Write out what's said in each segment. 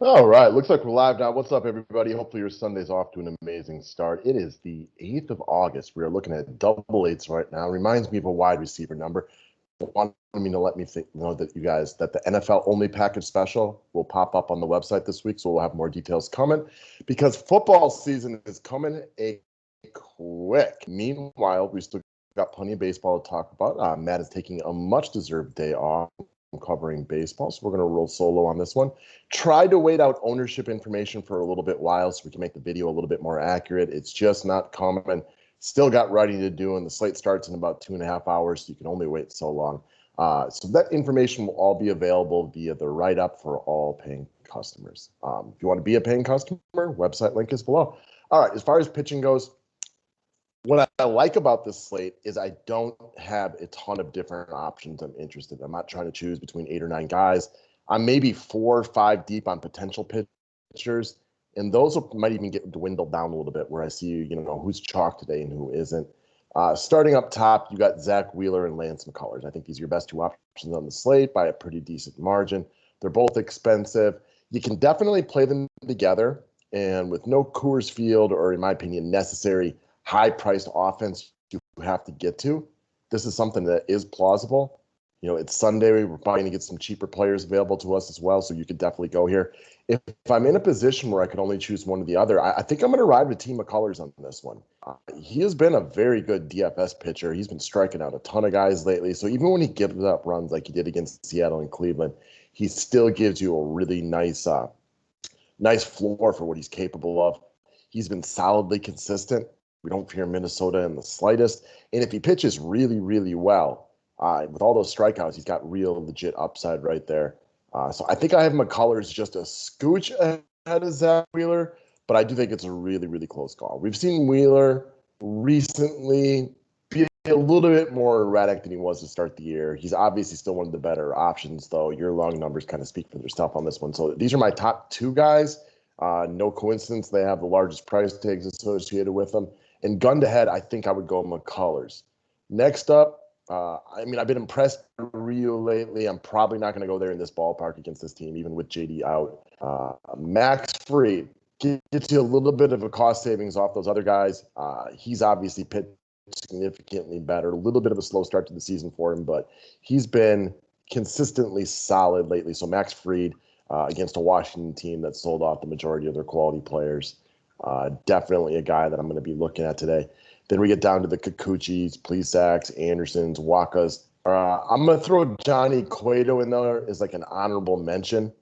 All right, looks like we're live now. What's up, everybody? Hopefully your Sunday's off to an amazing start. It is the 8th of August. We are looking at double eights right now. Reminds me of a wide receiver number. Wanted me to let me know that you guys, that the NFL only package special will pop up on the website this week, so we'll have more details coming because football season is coming quick. Meanwhile, we still got plenty of baseball to talk about. Matt is taking a much-deserved day off covering baseball, so we're going to roll solo on this one. Tried to wait out ownership information for a little bit while so we can make the video a little bit more accurate. It's just not coming. Still got writing to do, and the slate starts in about 2.5 hours, so you can only wait so long. So that information will all be available via the write-up for all paying customers. If you want to be a paying customer, website link is below. All right, as far as pitching goes, what I like about this slate is I don't have a ton of different options I'm interested in. I'm not trying to choose between 8 or 9 guys. I'm maybe 4 or 5 deep on potential pitchers, and those might even get dwindled down a little bit where I see, who's chalk today and who isn't. Starting up top, you got Zach Wheeler and Lance McCullers. I think these are your best 2 options on the slate by a pretty decent margin. They're both expensive. You can definitely play them together, and with no Coors Field or, in my opinion, necessary high-priced offense you have to get to, this is something that is plausible. It's Sunday. We're probably going to get some cheaper players available to us as well, so you could definitely go here. If I'm in a position where I could only choose one or the other, I think I'm going to ride with Team McCullers on this one. He has been a very good DFS pitcher. He's been striking out a ton of guys lately, so even when he gives up runs like he did against Seattle and Cleveland, he still gives you a really nice floor for what he's capable of. He's been solidly consistent. We don't fear Minnesota in the slightest. And if he pitches really, really well, with all those strikeouts, he's got real legit upside right there. So I think I have McCullers just a scooch ahead of Zach Wheeler, but I do think it's a really, really close call. We've seen Wheeler recently be a little bit more erratic than he was to start the year. He's obviously still one of the better options, though. Your long numbers kind of speak for themselves on this one. So these are my top 2 guys. No coincidence they have the largest price tags associated with them. And gun to head, I think I would go McCullers. Next up, I've been impressed with Rio lately. I'm probably not going to go there in this ballpark against this team, even with JD out. Max Fried gets you a little bit of a cost savings off those other guys. He's obviously pitched significantly better. A little bit of a slow start to the season for him, but he's been consistently solid lately. So Max Fried against a Washington team that sold off the majority of their quality players. Definitely a guy that I'm going to be looking at today. Then we get down to the Kikuchis, Plesacks, Andersons, Wakas. I'm going to throw Johnny Cueto in there as like an honorable mention.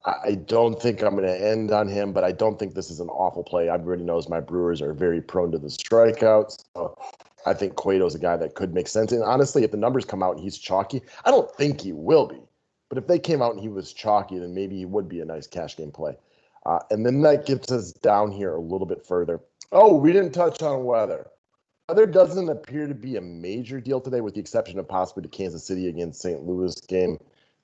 I don't think I'm going to end on him, but I don't think this is an awful play. Everybody knows my Brewers are very prone to the strikeouts. So I think Cueto's a guy that could make sense. And honestly, if the numbers come out and he's chalky, I don't think he will be. But if they came out and he was chalky, then maybe he would be a nice cash game play. And then that gets us down here a little bit further. Oh, we didn't touch on weather. Weather doesn't appear to be a major deal today, with the exception of possibly the Kansas City against St. Louis game.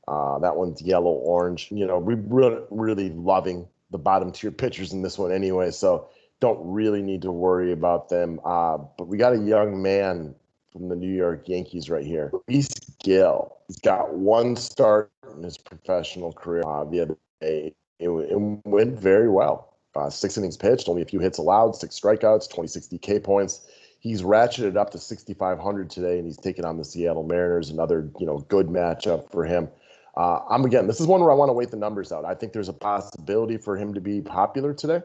That one's yellow-orange. We're really loving the bottom-tier pitchers in this one anyway, so don't really need to worry about them. But we got a young man from the New York Yankees right here, Luis Gil. He's got 1 start in his professional career the other day. It went very well. 6 innings pitched, only a few hits allowed, 6 strikeouts, 26 DK points. He's ratcheted up to 6,500 today, and he's taken on the Seattle Mariners, another good matchup for him. This is one where I want to wait the numbers out. I think there's a possibility for him to be popular today,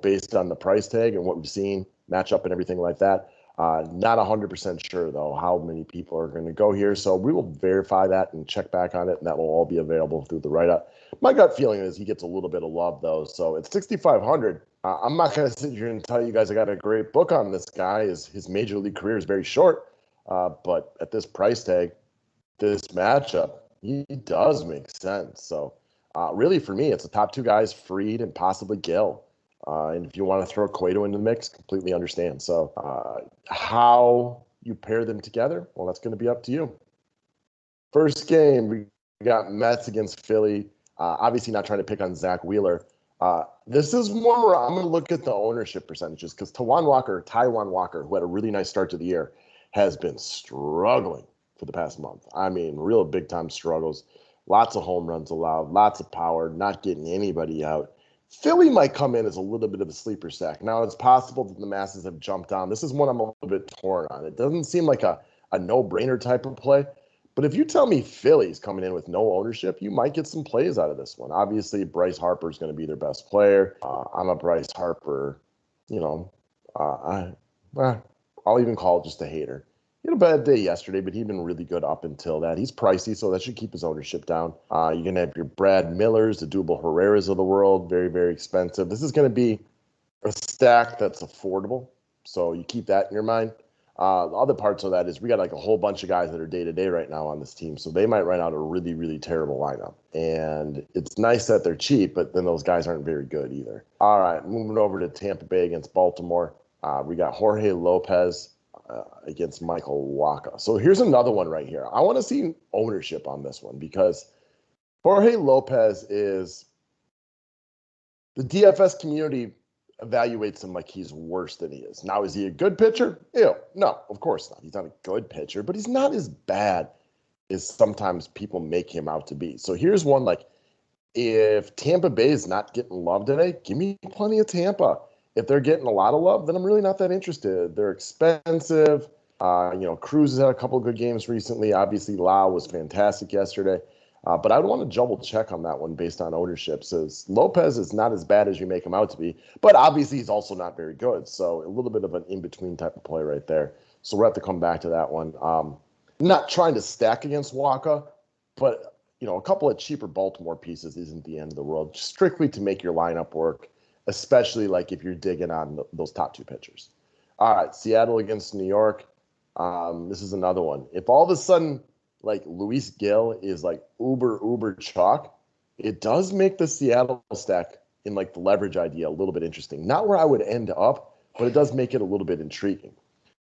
based on the price tag and what we've seen, matchup and everything like that. Not 100% sure, though, how many people are going to go here. So we will verify that and check back on it, and that will all be available through the write-up. My gut feeling is he gets a little bit of love, though. So it's 6,500. I'm not going to sit here and tell you guys I got a great book on this guy. His major league career is very short. But at this price tag, this matchup, he does make sense. So really, for me, it's the top 2 guys, Fried and possibly Gil. And if you want to throw Cueto into the mix, completely understand. So how you pair them together, well, that's going to be up to you. First game, we got Mets against Philly. Obviously not trying to pick on Zach Wheeler. This is one where I'm going to look at the ownership percentages, because Taijuan Walker, who had a really nice start to the year, has been struggling for the past month. Real big-time struggles. Lots of home runs allowed, lots of power, not getting anybody out. Philly might come in as a little bit of a sleeper stack. Now, it's possible that the masses have jumped on. This is one I'm a little bit torn on. It doesn't seem like a no-brainer type of play. But if you tell me Philly's coming in with no ownership, you might get some plays out of this one. Obviously, Bryce Harper is going to be their best player. I'm a Bryce Harper, I'll even call it just a hater. He had a bad day yesterday, but he'd been really good up until that. He's pricey, so that should keep his ownership down. You're going to have your Brad Millers, the Double Herreras of the world, very, very expensive. This is going to be a stack that's affordable, so you keep that in your mind. The other parts of that is we got like a whole bunch of guys that are day-to-day right now on this team, so they might run out a really, really terrible lineup. And it's nice that they're cheap, but then those guys aren't very good either. All right, moving over to Tampa Bay against Baltimore. We got Jorge Lopez against Michael Wacha. So here's another one right here. I want to see ownership on this one because Jorge Lopez is the DFS community evaluates him like he's worse than he is. Now, is he a good pitcher? Ew, no, of course not. He's not a good pitcher, but he's not as bad as sometimes people make him out to be. So here's one like, if Tampa Bay is not getting love today, give me plenty of Tampa. If they're getting a lot of love, then I'm really not that interested. They're expensive. Cruz has had a couple of good games recently. Obviously, Lau was fantastic yesterday. But I would want to double check on that one based on ownership. Says Lopez is not as bad as you make him out to be, but obviously he's also not very good. So a little bit of an in-between type of play right there. So we'll have to come back to that one. Not trying to stack against Wacha, but a couple of cheaper Baltimore pieces isn't the end of the world, strictly to make your lineup work, especially like if you're digging on those top two pitchers. All right, Seattle against New York. This is another one. If all of a sudden like Luis Gil is like uber chalk, it does make the Seattle stack in like the leverage idea a little bit interesting. Not where I would end up, but it does make it a little bit intriguing.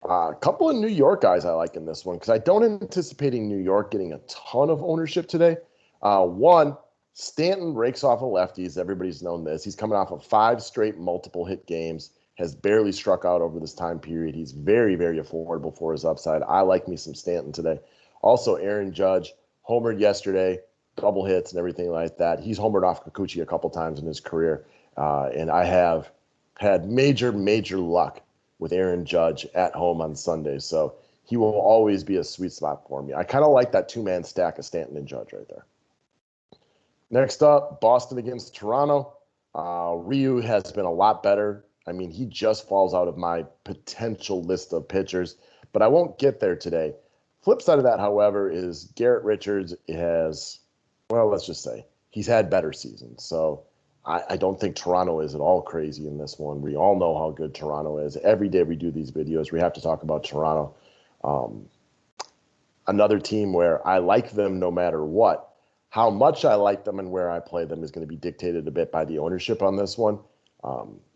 A couple of New York guys I like in this one because I don't anticipating New York getting a ton of ownership today. One, Stanton rakes off of lefties. Everybody's known this. He's coming off of 5 straight multiple hit games, has barely struck out over this time period. He's very, very affordable for his upside. I like me some Stanton today. Also, Aaron Judge homered yesterday, double hits and everything like that. He's homered off Kikuchi a couple times in his career. And I have had major luck with Aaron Judge at home on Sunday. So he will always be a sweet spot for me. I kind of like that 2-man stack of Stanton and Judge right there. Next up, Boston against Toronto. Ryu has been a lot better. I mean, he just falls out of my potential list of pitchers, but I won't get there today. Flip side of that, however, is Garrett Richards has, well, let's just say he's had better seasons. So I don't think Toronto is at all crazy in this one. We all know how good Toronto is. Every day we do these videos, we have to talk about Toronto. Another team where I like them no matter what. How much I like them and where I play them is going to be dictated a bit by the ownership on this one.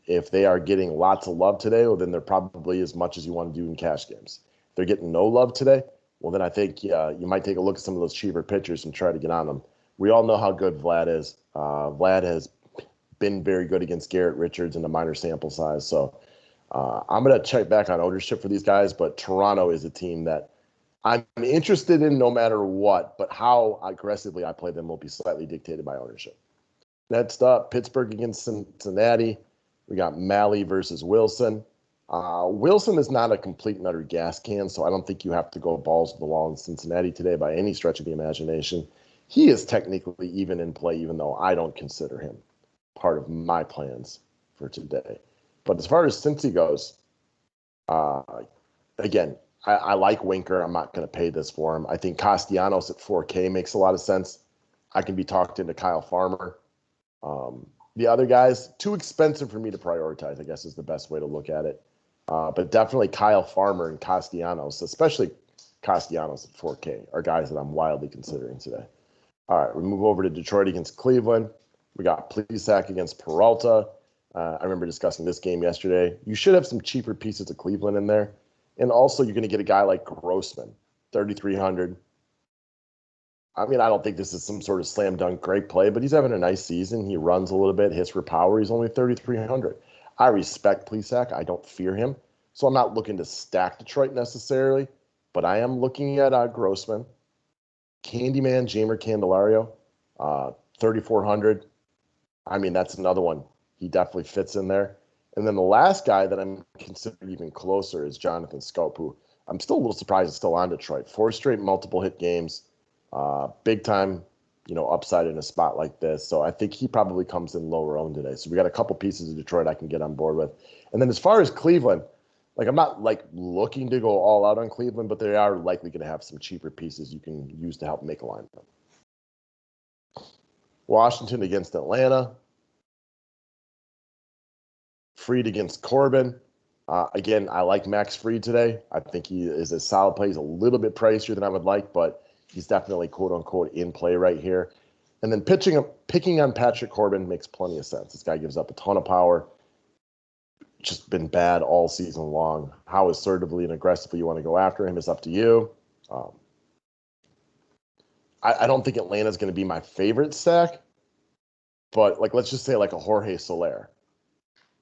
If they are getting lots of love today, well, then they're probably as much as you want to do in cash games. If they're getting no love today, well, then I think you might take a look at some of those cheaper pitchers and try to get on them. We all know how good Vlad is. Vlad has been very good against Garrett Richards in a minor sample size. So I'm going to check back on ownership for these guys, but Toronto is a team that I'm interested in no matter what, but how aggressively I play them will be slightly dictated by ownership. Next up, Pittsburgh against Cincinnati. We got Malley versus Wilson. Wilson is not a complete and utter gas can, so I don't think you have to go balls to the wall in Cincinnati today by any stretch of the imagination. He is technically even in play, even though I don't consider him part of my plans for today. But as far as Cincy goes, again, I like Winker. I'm not going to pay this for him. I think Castellanos at 4K makes a lot of sense. I can be talked into Kyle Farmer. The other guys, too expensive for me to prioritize, I guess is the best way to look at it. But definitely Kyle Farmer and Castellanos, especially Castellanos at 4K, are guys that I'm wildly considering today. All right, we move over to Detroit against Cleveland. We got Plesac against Peralta. I remember discussing this game yesterday. You should have some cheaper pieces of Cleveland in there. And also, you're going to get a guy like Grossman, 3,300. I mean, I don't think this is some sort of slam dunk great play, but he's having a nice season. He runs a little bit, hits for power. He's only 3,300. I respect Plesac. I don't fear him. So I'm not looking to stack Detroit necessarily, but I am looking at Grossman. Candyman, Jamer Candelario, 3,400. I mean, that's another one. He definitely fits in there. And then the last guy that I'm considering even closer is Jonathan Scope, who I'm still a little surprised is still on Detroit. 4 straight multiple hit games, big time, upside in a spot like this. So I think he probably comes in lower owned today. So we got a couple pieces of Detroit I can get on board with. And then as far as Cleveland, I'm not looking to go all out on Cleveland, but they are likely going to have some cheaper pieces you can use to help make a lineup. Washington against Atlanta. Fried against Corbin. Again, I like Max Fried today. I think he is a solid play. He's a little bit pricier than I would like, but he's definitely quote-unquote in play right here. And then picking on Patrick Corbin makes plenty of sense. This guy gives up a ton of power. Just been bad all season long. How assertively and aggressively you want to go after him is up to you. I don't think Atlanta's going to be my favorite stack, but let's just say a Jorge Soler.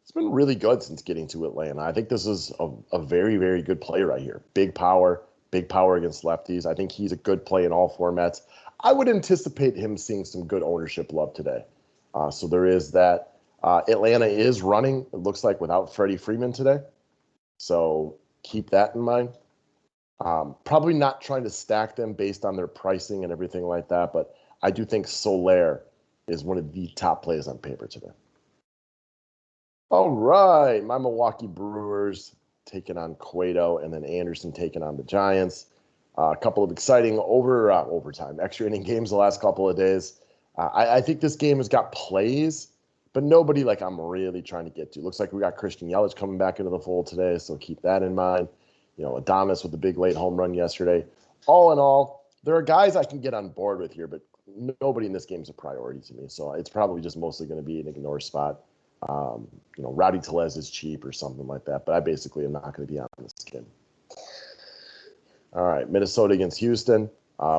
It's been really good since getting to Atlanta. I think this is a very, very good play right here. Big power against lefties. I think he's a good play in all formats. I would anticipate him seeing some good ownership love today. So there is that. Atlanta is running, it looks like, without Freddie Freeman today. So keep that in mind. Probably not trying to stack them based on their pricing and everything like that, but I do think Soler is one of the top plays on paper today. All right, my Milwaukee Brewers taking on CUITO, and then Anderson taking on the Giants. A couple of exciting overtime, extra inning games the last couple of days. I think this game has got plays, but nobody I'm really trying to get to. Looks like we got Christian Yelich coming back into the fold today, so keep that in mind. Adames with the big late home run yesterday. All in all, there are guys I can get on board with here, but nobody in this game is a priority to me. So it's probably just mostly going to be an ignore spot. Rowdy Tellez is cheap or something like that, but I basically am not going to be on this game. All right, Minnesota against Houston.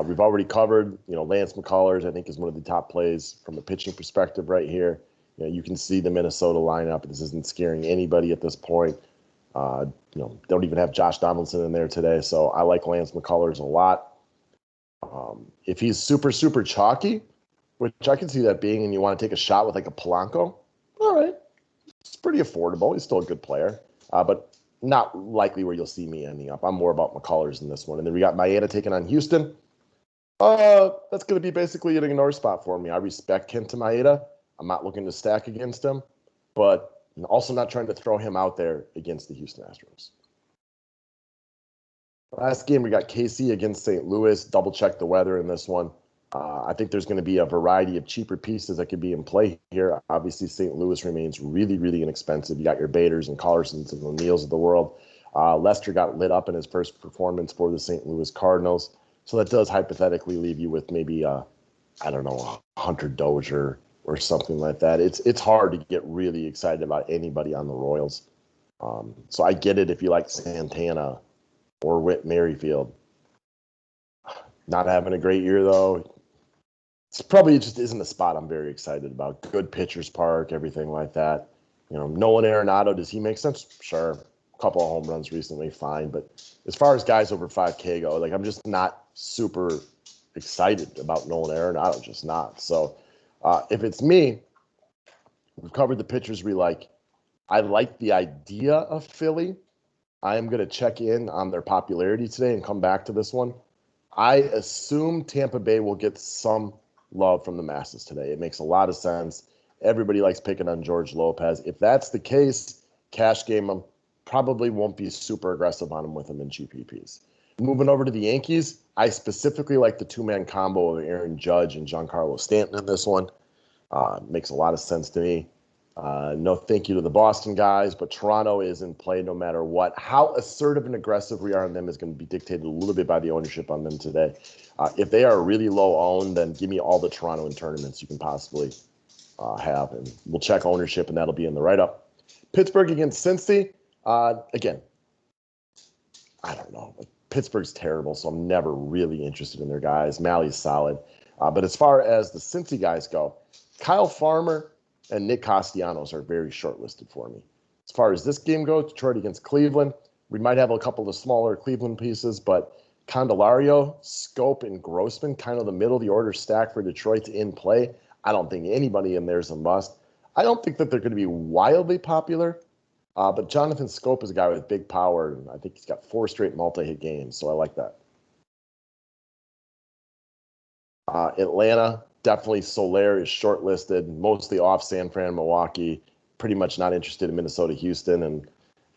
We've already covered, Lance McCullers, I think, is one of the top plays from a pitching perspective right here. You can see the Minnesota lineup. This isn't scaring anybody at this point. Don't even have Josh Donaldson in there today, so I like Lance McCullers a lot. If he's super, super chalky, which I can see that being, and you want to take a shot with a Polanco, all right. It's pretty affordable. He's still a good player, but not likely where you'll see me ending up. I'm more about McCullers in this one. And then we got Maeda taking on Houston. That's going to be basically an ignore spot for me. I respect Kenta Maeda. I'm not looking to stack against him, but also not trying to throw him out there against the Houston Astros. Last game, we got KC against St. Louis. Double check the weather in this one. I think there's going to be a variety of cheaper pieces that could be in play here. Obviously, St. Louis remains really, really inexpensive. You got your Baders and Callarsons and O'Neills of the world. Lester got lit up in his first performance for the St. Louis Cardinals. So that does hypothetically leave you with maybe, a Hunter Dozier or something like that. It's hard to get really excited about anybody on the Royals. So I get it if you like Santana or Whit Merrifield. Not having a great year, though. It's probably just isn't a spot I'm very excited about. Good pitcher's park, everything like that. Nolan Arenado, does he make sense? Sure. A couple of home runs recently, fine. But as far as guys over 5K go, I'm just not super excited about Nolan Arenado, just not. So if it's me, we've covered the pitchers we like. I like the idea of Philly. I am going to check in on their popularity today and come back to this one. I assume Tampa Bay will get some love from the masses today. It makes a lot of sense. Everybody likes picking on George Lopez. If that's the case, cash game him. Probably won't be super aggressive on him with him in GPPs. Moving over to the Yankees, I specifically like the two-man combo of Aaron Judge and Giancarlo Stanton in this one. Makes a lot of sense to me. No thank you to the Boston guys, but Toronto is in play no matter what. How assertive and aggressive we are on them is going to be dictated a little bit by the ownership on them today. If they are really low owned, then give me all the Toronto in tournaments you can possibly have, and we'll check ownership, and that'll be in the write-up. Pittsburgh against Cincy. Again, I don't know. Pittsburgh's terrible, so I'm never really interested in their guys. Mally's solid. But as far as the Cincy guys go, Kyle Farmer and Nick Castellanos are very shortlisted for me. As far as this game goes, Detroit against Cleveland, we might have a couple of smaller Cleveland pieces, but Candelario, Scope, and Grossman, kind of the middle of the order stack for Detroit's in play. I don't think anybody in there is a must. I don't think that they're going to be wildly popular, but Jonathan Scope is a guy with big power, and I think he's got 4 straight multi-hit games, so I like that. Atlanta, definitely Soler is shortlisted, mostly off San Fran, Milwaukee, pretty much not interested in Minnesota, Houston, and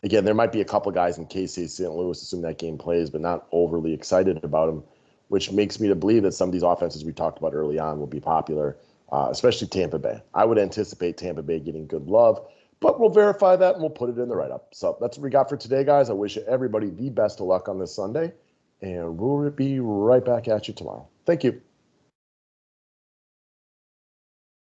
again, there might be a couple guys in KC, St. Louis, assuming that game plays, but not overly excited about them, which makes me to believe that some of these offenses we talked about early on will be popular, especially Tampa Bay. I would anticipate Tampa Bay getting good love, but we'll verify that and we'll put it in the write-up. So that's what we got for today, guys. I wish everybody the best of luck on this Sunday, and we'll be right back at you tomorrow. Thank you.